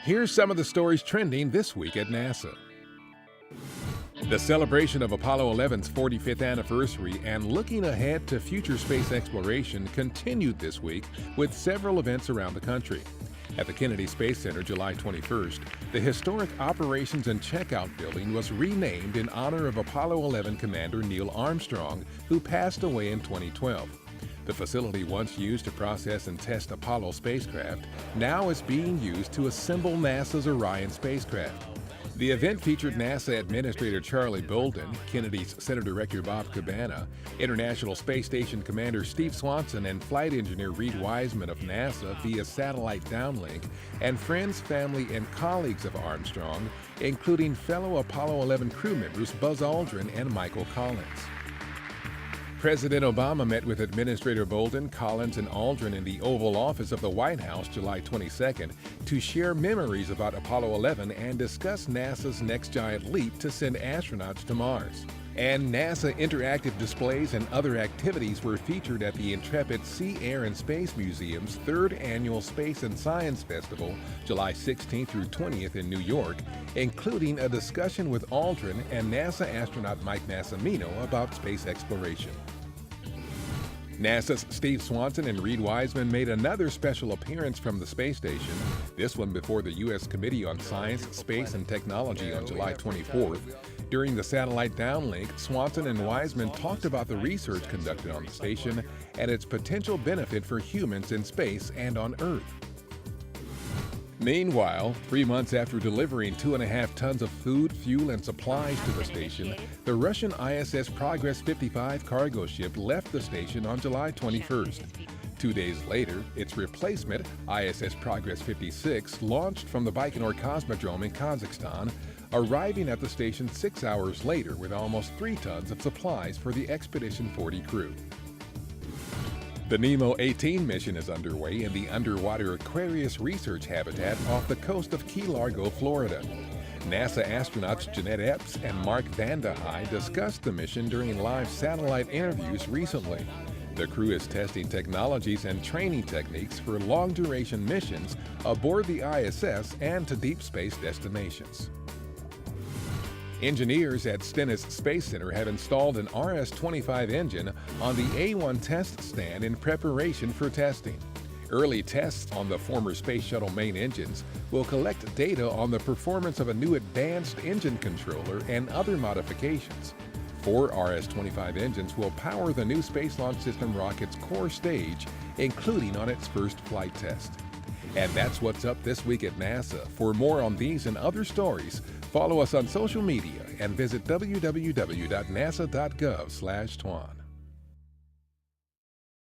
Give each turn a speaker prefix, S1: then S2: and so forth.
S1: Here's some of the stories trending this week at NASA. The celebration of Apollo 11's 45th anniversary and looking ahead to future space exploration continued this week with several events around the country. At the Kennedy Space Center July 21st, the historic Operations and Checkout Building was renamed in honor of Apollo 11 Commander Neil Armstrong, who passed away in 2012. The facility once used to process and test Apollo spacecraft now is being used to assemble NASA's Orion spacecraft. The event featured NASA Administrator Charlie Bolden, Kennedy's Center Director Bob Cabana, International Space Station Commander Steve Swanson, and Flight Engineer Reed Wiseman of NASA via satellite downlink, and friends, family, and colleagues of Armstrong, including fellow Apollo 11 crew members Buzz Aldrin and Michael Collins. President Obama met with Administrator Bolden, Collins, and Aldrin in the Oval Office of the White House July 22nd to share memories about Apollo 11 and discuss NASA's next giant leap to send astronauts to Mars. And NASA interactive displays and other activities were featured at the Intrepid Sea, Air, and Space Museum's 3rd Annual Space and Science Festival, July 16th through 20th in New York, including a discussion with Aldrin and NASA astronaut Mike Massimino about space exploration. NASA's Steve Swanson and Reed Wiseman made another special appearance from the space station, this one before the U.S. Committee on Science, Space, and Technology on July 24th. During the satellite downlink, Swanson and Wiseman talked about the research conducted on the station and its potential benefit for humans in space and on Earth. Meanwhile, 3 months after delivering 2.5 tons of food, fuel, and supplies to the station, the Russian ISS Progress 55 cargo ship left the station on July 21st. 2 days later, its replacement, ISS Progress 56, launched from the Baikonur Cosmodrome in Kazakhstan, arriving at the station 6 hours later with almost 3 tons of supplies for the Expedition 40 crew. The Nemo 18 mission is underway in the underwater Aquarius research habitat off the coast of Key Largo, Florida. NASA astronauts Jeanette Epps and Mark Vande Hei discussed the mission during live satellite interviews recently. The crew is testing technologies and training techniques for long-duration missions aboard the ISS and to deep space destinations. Engineers at Stennis Space Center have installed an RS-25 engine on the A-1 test stand in preparation for testing. Early tests on the former Space Shuttle main engines will collect data on the performance of a new advanced engine controller and other modifications. 4 RS-25 engines will power the new Space Launch System rocket's core stage, including on its first flight test. And that's what's up this week at NASA. For more on these and other stories, follow us on social media and visit www.nasa.gov/twan.